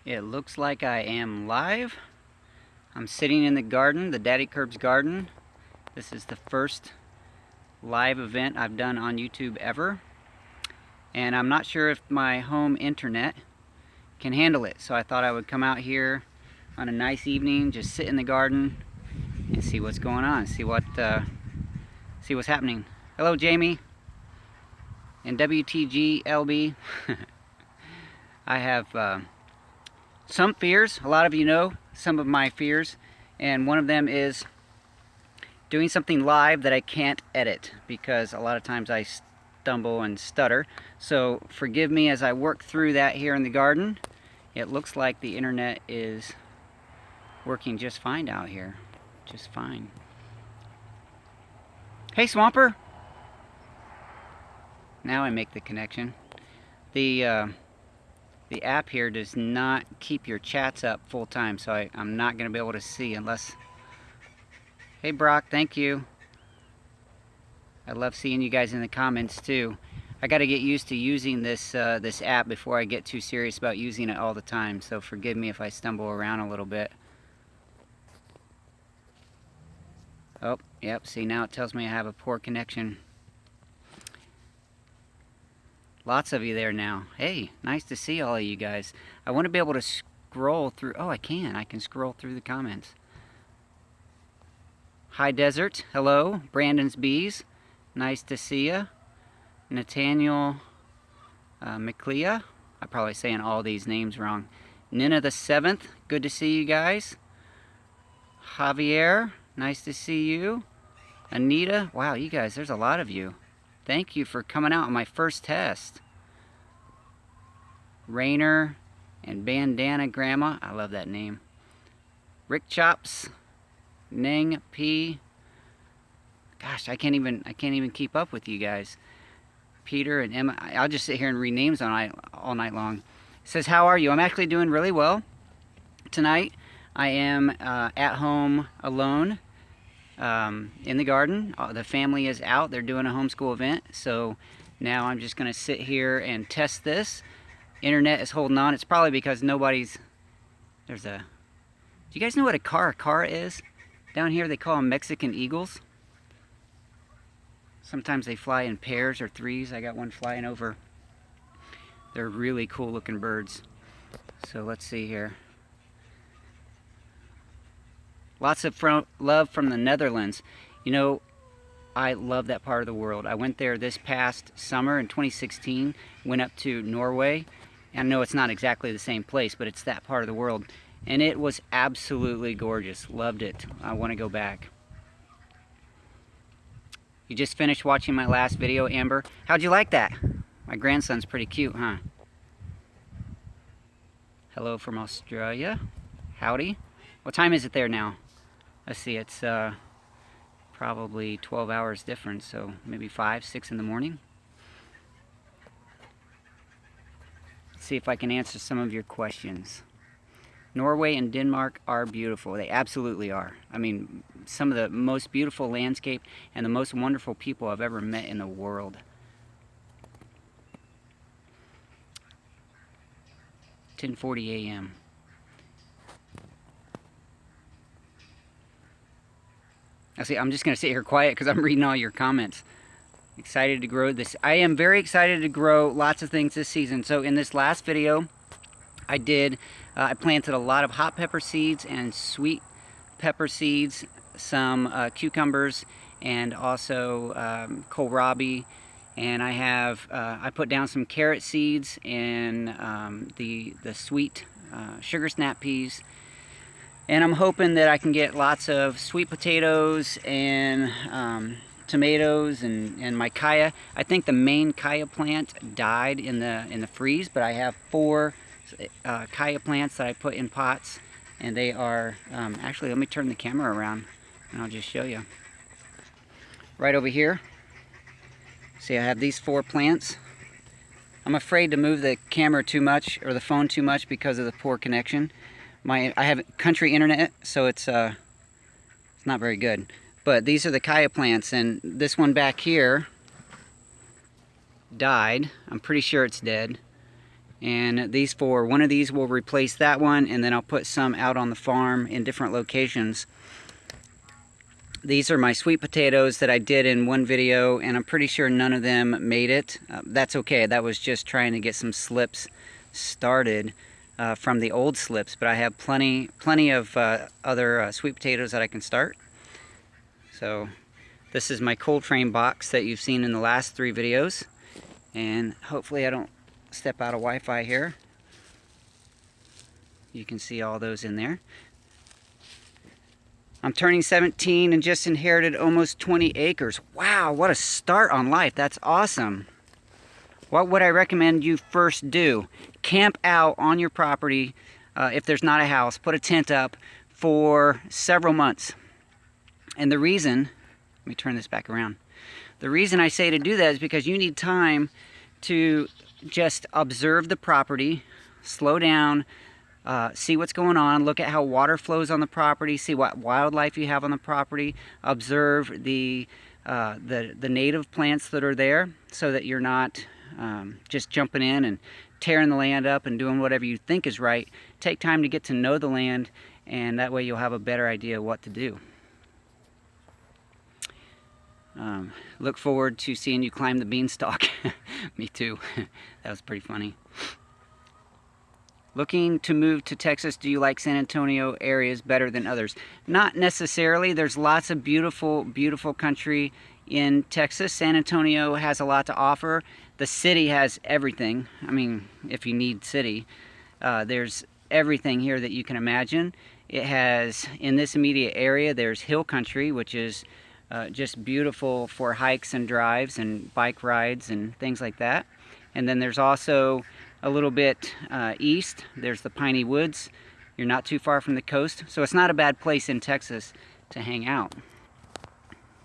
It looks like I am live. I'm sitting in the garden, the Daddykirbs garden. This is the first live event I've done on YouTube ever. And I'm not sure if my home internet can handle it. So I thought I would come out here on a nice evening, just sit in the garden and see what's going on, see what's happening. Hello, Jamie and WTGLB. I have some fears. A lot of you know some of my fears, and one of them is doing something live that I can't edit, because a lot of times I stumble and stutter. So forgive me as I work through that here in the garden. It looks like the internet is working just fine out here. Just fine. Hey, Swamper! Now I make the connection. The app here does not keep your chats up full time, so I'm not going to be able to see unless... Hey, Brock, thank you. I love seeing you guys in the comments too. I got to get used to using this this app before I get too serious about using it all the time, so forgive me if I stumble around a little bit. Oh, yep, see, now it tells me I have a poor connection. Lots of you there now. Hey, nice to see all of you guys. I want to be able to scroll through. Oh, I can scroll through the comments. Hi, Desert. Hello. Brandon's Bees. Nice to see ya. Nathaniel McLeah. I'm probably saying all these names wrong. Nina the 7th. Good to see you guys. Javier. Nice to see you. Anita. Wow, you guys, there's a lot of you. Thank you for coming out on my first test. Rainer and Bandana Grandma. I love that name. Rick Chops. Ning P. Gosh, I can't even keep up with you guys. Peter and Emma. I'll just sit here and read names all night long. It says, how are you? I'm actually doing really well. Tonight, I am at home alone. In the garden. The family is out. They're doing a homeschool event, so now I'm just going to sit here and test this. Internet is holding on. It's probably because do you guys know what a car is? Down here they call them Mexican eagles. Sometimes they fly in pairs or threes. I got one flying over. They're really cool looking birds. So let's see here. Lots of love from the Netherlands. You know, I love that part of the world. I went there this past summer in 2016, went up to Norway. I know it's not exactly the same place, but it's that part of the world. And it was absolutely gorgeous. Loved it. I want to go back. You just finished watching my last video, Amber. How'd you like that? My grandson's pretty cute, huh? Hello from Australia. Howdy. What time is it there now? Let's see, it's probably 12 hours difference, so maybe 5, 6 in the morning. Let's see if I can answer some of your questions. Norway and Denmark are beautiful. They absolutely are. I mean, some of the most beautiful landscape and the most wonderful people I've ever met in the world. 10:40 a.m. See, I'm just going to sit here quiet because I'm reading all your comments. Excited to grow this. I am very excited to grow lots of things this season. So in this last video, I planted a lot of hot pepper seeds and sweet pepper seeds, some cucumbers, and also kohlrabi. And I put down some carrot seeds and the sweet sugar snap peas. And I'm hoping that I can get lots of sweet potatoes and tomatoes and my kaya. I think the main kaya plant died in the freeze, but I have 4 kaya plants that I put in pots, and they are actually, let me turn the camera around and I'll just show you. Right over here. See, I have these 4 plants. I'm afraid to move the camera too much or the phone too much because of the poor connection. I have country internet, so it's not very good. But these are the kaya plants, and this one back here died. I'm pretty sure it's dead. And these 4, one of these will replace that one, and then I'll put some out on the farm in different locations. These are my sweet potatoes that I did in one video, and I'm pretty sure none of them made it. That's okay. That was just trying to get some slips started from the old slips, but I have plenty of other sweet potatoes that I can start. So this is my cold frame box that you've seen in the last 3 videos, and hopefully I don't step out of Wi-Fi here. You can see all those in there. I'm turning 17 and just inherited almost 20 acres. Wow, what a start on life. That's awesome. What would I recommend you first do? Camp out on your property. If there's not a house, put a tent up for several months. And the reason, let me turn this back around. The reason I say to do that is because you need time to just observe the property, slow down, see what's going on, look at how water flows on the property, see what wildlife you have on the property, observe the native plants that are there, so that you're not just jumping in and tearing the land up and doing whatever you think is right. Take time to get to know the land, and that way you'll have a better idea of what to do. Look forward to seeing you climb the beanstalk. Me too. That was pretty funny. Looking to move to Texas, do you like San Antonio areas better than others? Not necessarily. There's lots of beautiful, beautiful country in Texas. San Antonio has a lot to offer. The city has everything. I mean, if you need city, there's everything here that you can imagine. It has, in this immediate area, there's hill country, which is just beautiful for hikes and drives and bike rides and things like that. And then there's also a little bit east, there's the piney woods. You're not too far from the coast, so it's not a bad place in Texas to hang out.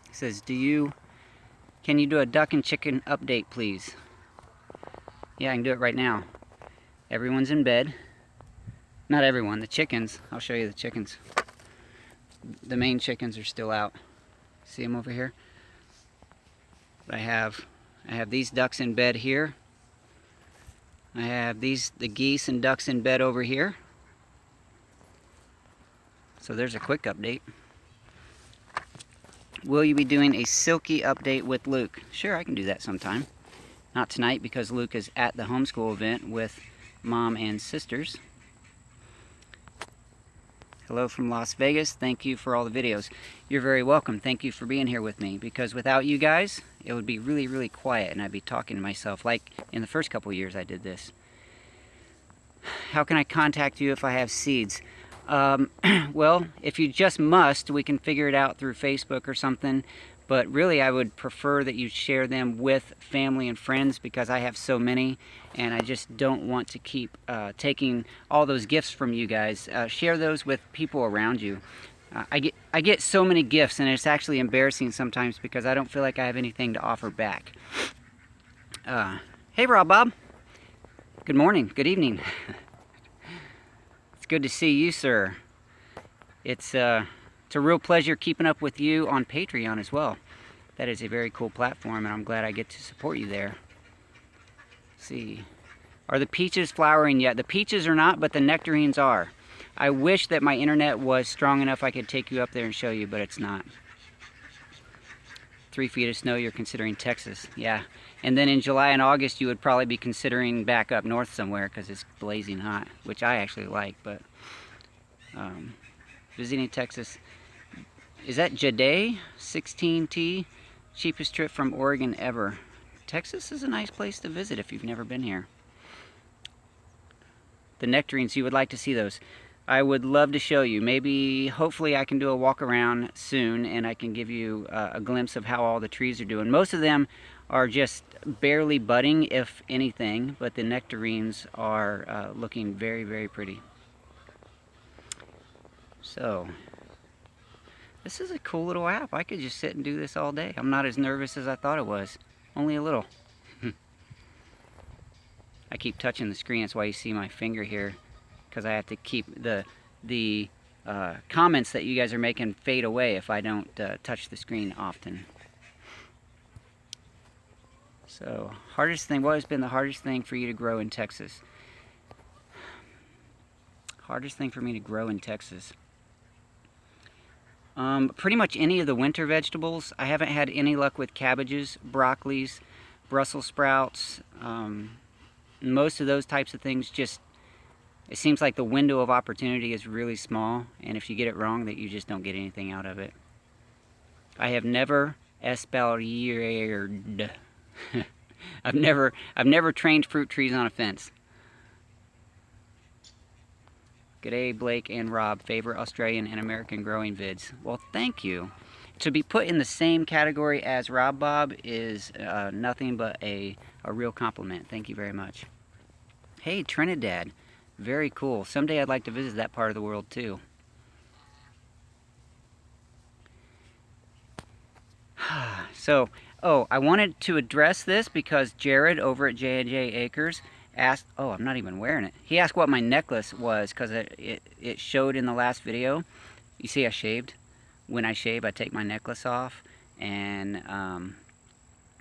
It says, can you do a duck and chicken update, please? Yeah, I can do it right now. Everyone's in bed. Not everyone, the chickens. I'll show you the chickens. The main chickens are still out. See them over here? But I have these ducks in bed here. I have the geese and ducks in bed over here. So there's a quick update. Will you be doing a silky update with Luke? Sure, I can do that sometime. Not tonight because Luke is at the homeschool event with mom and sisters. Hello from Las Vegas. Thank you for all the videos. You're very welcome. Thank you for being here with me, because without you guys, it would be really, really quiet and I'd be talking to myself like in the first couple years I did this. How can I contact you if I have seeds? Well, if you just must, we can figure it out through Facebook or something. But really, I would prefer that you share them with family and friends, because I have so many, and I just don't want to keep taking all those gifts from you guys. Share those with people around you. I get so many gifts, and it's actually embarrassing sometimes because I don't feel like I have anything to offer back. Hey, Rob Bob. Good morning. Good evening. It's good to see you, sir. It's a real pleasure keeping up with you on Patreon as well. That is a very cool platform, and I'm glad I get to support you there. Let's see. Are the peaches flowering yet? The peaches are not, but the nectarines are. I wish that my internet was strong enough I could take you up there and show you, but it's not. 3 feet of snow, you're considering Texas. Yeah. And then in July and August, you would probably be considering back up north somewhere because it's blazing hot, which I actually like, but visiting Texas. Is that Jade 16T? Cheapest trip from Oregon ever. Texas is a nice place to visit if you've never been here. The nectarines, you would like to see those. I would love to show you. Maybe, hopefully I can do a walk around soon and I can give you a glimpse of how all the trees are doing. Most of them are just barely budding, if anything, but the nectarines are looking very, very pretty. So, this is a cool little app. I could just sit and do this all day. I'm not as nervous as I thought it was. Only a little. I keep touching the screen. That's why you see my finger here, because I have to keep the comments that you guys are making fade away if I don't touch the screen often. So, hardest thing, what has been the hardest thing for you to grow in Texas? Hardest thing for me to grow in Texas. Pretty much any of the winter vegetables. I haven't had any luck with cabbages, broccolis, Brussels sprouts. Most of those types of things, just, it seems like the window of opportunity is really small, and if you get it wrong, that you just don't get anything out of it. I have never espaliered. I've never trained fruit trees on a fence. G'day, Blake and Rob. Favorite Australian and American growing vids. Well, thank you. To be put in the same category as Rob Bob is nothing but a real compliment. Thank you very much. Hey, Trinidad. Very cool. Someday I'd like to visit that part of the world too. So, I wanted to address this because Jared over at J&J Acres asked, I'm not even wearing it. He asked what my necklace was because it showed in the last video. You see I shaved. When I shave, I take my necklace off, and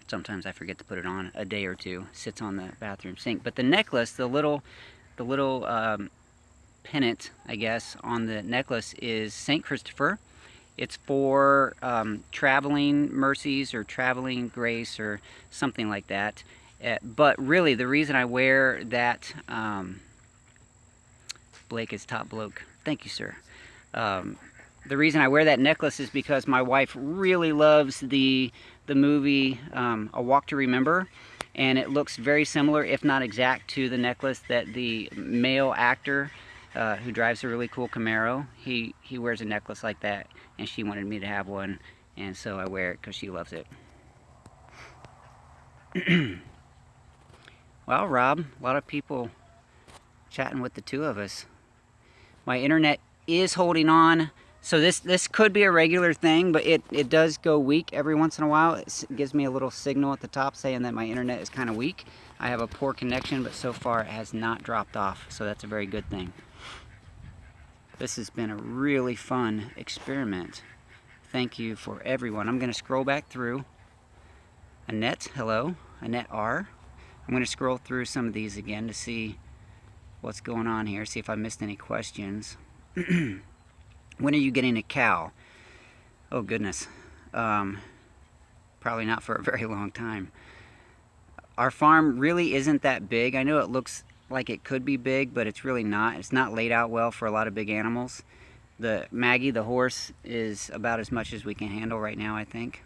sometimes I forget to put it on a day or two. It sits on the bathroom sink. But the necklace, the little pennant, I guess, on the necklace is St. Christopher. It's for traveling mercies or traveling grace or something like that. But really, the reason I wear that, Blake is top bloke. Thank you, sir. The reason I wear that necklace is because my wife really loves the movie A Walk to Remember, and it looks very similar, if not exact, to the necklace that the male actor who drives a really cool Camaro, he wears a necklace like that, and she wanted me to have one, and so I wear it because she loves it. Well, Rob, a lot of people chatting with the two of us. My internet is holding on. So this could be a regular thing, but it does go weak every once in a while. It gives me a little signal at the top saying that my internet is kind of weak. I have a poor connection, but so far it has not dropped off, so that's a very good thing. This has been a really fun experiment. Thank you for everyone. I'm going to scroll back through. Annette, hello. Annette R. I'm going to scroll through some of these again to see what's going on here, see if I missed any questions. When are you getting a cow? Oh goodness, probably not for a very long time. Our farm really isn't that big. I know it looks like it could be big, but it's really not. It's not laid out well for a lot of big animals. The Maggie, the horse, is about as much as we can handle right now, I think.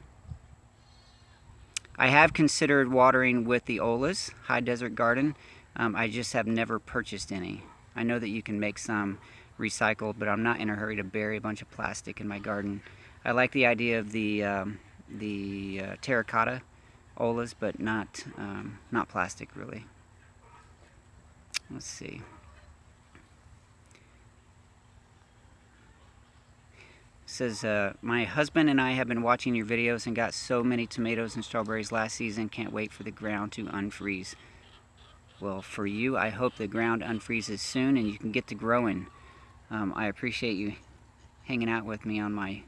I have considered watering with the Ola's High Desert Garden. I just have never purchased any. I know that you can make some recycled, but I'm not in a hurry to bury a bunch of plastic in my garden. I like the idea of the terracotta Ola's, but not plastic really. Let's see. It says, my husband and I have been watching your videos and got so many tomatoes and strawberries last season. Can't wait for the ground to unfreeze. Well, for you, I hope the ground unfreezes soon and you can get to growing. I appreciate you hanging out with me on my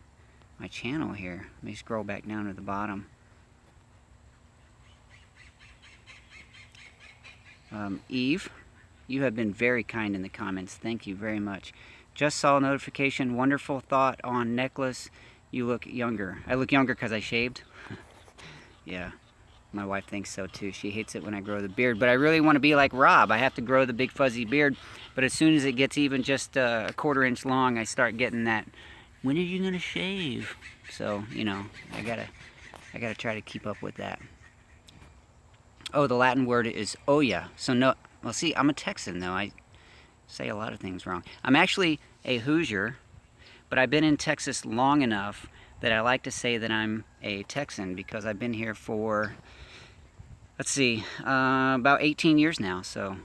channel here. Let me scroll back down to the bottom. Eve, you have been very kind in the comments. Thank you very much. Just saw a notification. Wonderful thought on necklace. You look younger. I look younger because I shaved. Yeah, my wife thinks so too. She hates it when I grow the beard, but I really want to be like Rob. I have to grow the big fuzzy beard, but as soon as it gets even just a quarter-inch long, I start getting that, when are you gonna shave? So, you know, I gotta try to keep up with that. Oh, the Latin word is olla. So no, well see, I'm a Texan though. I say a lot of things wrong. I'm actually a Hoosier, but I've been in Texas long enough that I like to say that I'm a Texan because I've been here for, let's see, about 18 years now. So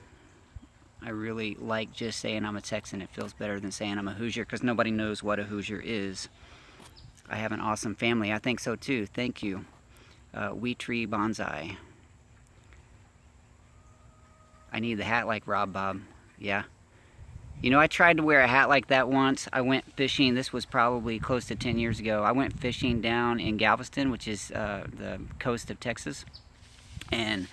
I really like just saying I'm a Texan. It feels better than saying I'm a Hoosier because nobody knows what a Hoosier is. I have an awesome family. I think so too. Thank you. Wheat Tree Bonsai. I need the hat like Rob Bob. Yeah. You know, I tried to wear a hat like that once. I went fishing. This was probably close to 10 years ago. I went fishing down in Galveston, which is the coast of Texas. And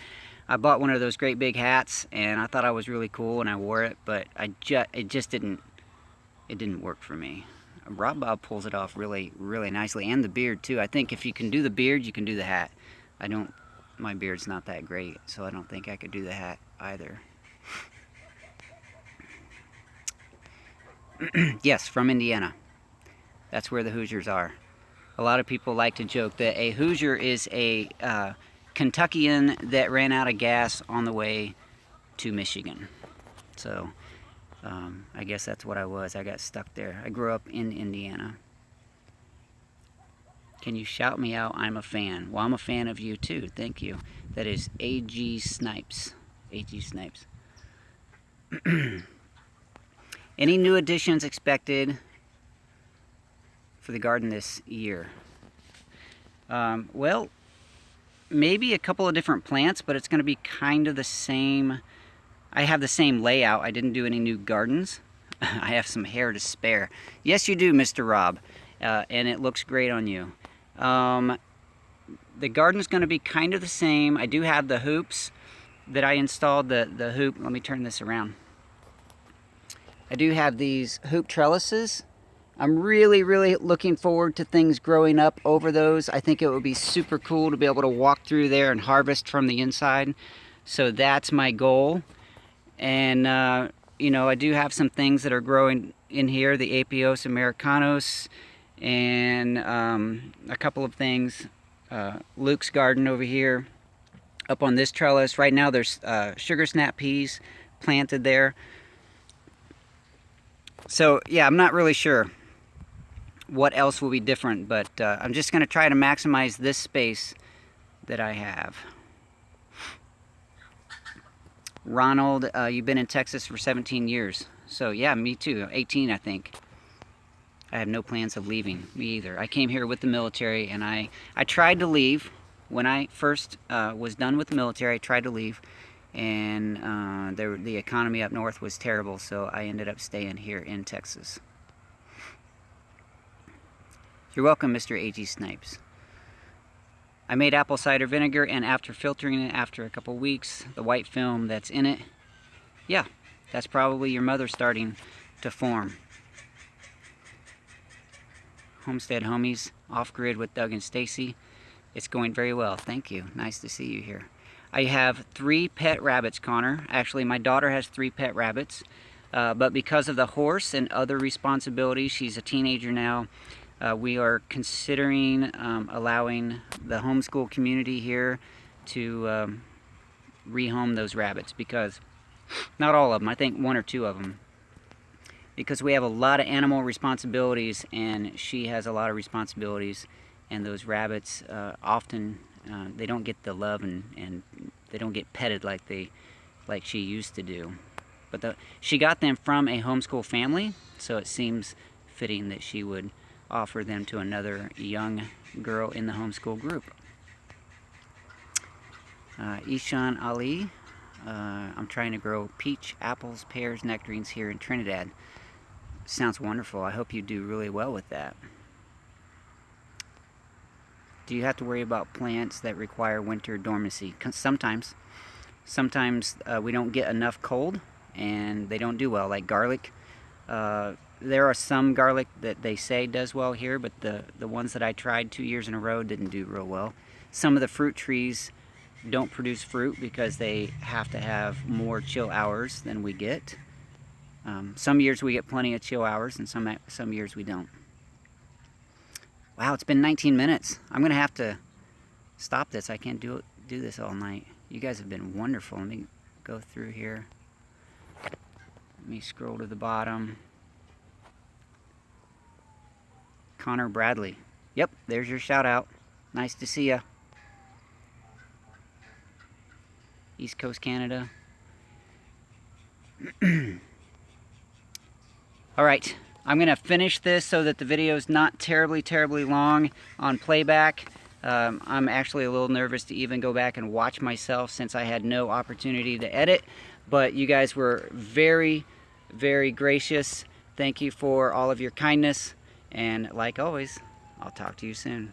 I bought one of those great big hats, and I thought I was really cool, and I wore it, but it just didn't work for me. Rob Bob pulls it off really, really nicely, and the beard too. I think if you can do the beard, you can do the hat. My beard's not that great, so I don't think I could do the hat either. Yes, from Indiana. That's where the Hoosiers are. A lot of people like to joke that a Hoosier is a Kentuckian that ran out of gas on the way to Michigan. So I guess that's what I was. I got stuck there. I grew up in Indiana. Can you shout me out? I'm a fan. Well, I'm a fan of you too. Thank you. That is A.G. Snipes. A.G. Snipes. Any new additions expected for the garden this year? Well, maybe a couple of different plants, but it's going to be kind of the same. I have the same layout. I didn't do any new gardens. I have some hair to spare. Yes, you do, Mr. Rob, and it looks great on you. The garden's going to be kind of the same. I do have the hoops that I installed. The hoop. Let me turn this around. I do have these hoop trellises. I'm really, really looking forward to things growing up over those. I think it would be super cool to be able to walk through there and harvest from the inside. So that's my goal. And, you know, I do have some things that are growing in here, the Apios Americanos, and a couple of things. Luke's garden over here, up on this trellis. Right now there's sugar snap peas planted there. So, yeah, I'm not really sure what else will be different, but I'm just going to try to maximize this space that I have. Ronald, you've been in Texas for 17 years. So, yeah, me too. 18, I think. I have no plans of leaving. Me either. I came here with the military, and I tried to leave. When I first was done with the military, I tried to leave. And the economy up north was terrible, so I ended up staying here in Texas. You're welcome, Mr. A.G. Snipes. I made apple cider vinegar, and after filtering it after a couple weeks, the white film that's in it, yeah, that's probably your mother starting to form. Homestead Homies, off-grid with Doug and Stacy. It's going very well. Thank you. Nice to see you here. I have 3 pet rabbits, Connor. Actually, my daughter has 3 pet rabbits. But because of the horse and other responsibilities, she's a teenager now, we are considering allowing the homeschool community here to rehome those rabbits, because not all of them, I think 1 or 2 of them, because we have a lot of animal responsibilities, and she has a lot of responsibilities, and those rabbits often they don't get the love, and they don't get petted like she used to do. But she got them from a homeschool family, so it seems fitting that she would offer them to another young girl in the homeschool group. Ishan Ali, I'm trying to grow peach, apples, pears, nectarines here in Trinidad. Sounds wonderful. I hope you do really well with that. Do you have to worry about plants that require winter dormancy? Sometimes. Sometimes we don't get enough cold and they don't do well, like garlic. There are some garlic that they say does well here, but the ones that I tried 2 years in a row didn't do real well. Some of the fruit trees don't produce fruit because they have to have more chill hours than we get. Some years we get plenty of chill hours, and some years we don't. Wow, it's been 19 minutes. I'm going to have to stop this. I can't do this all night. You guys have been wonderful. Let me go through here. Let me scroll to the bottom. Connor Bradley. Yep, there's your shout out. Nice to see ya. East Coast Canada. All right, I'm going to finish this so that the video is not terribly long on playback. I'm actually a little nervous to even go back and watch myself since I had no opportunity to edit, but you guys were very gracious. Thank you for all of your kindness, and like always, I'll talk to you soon.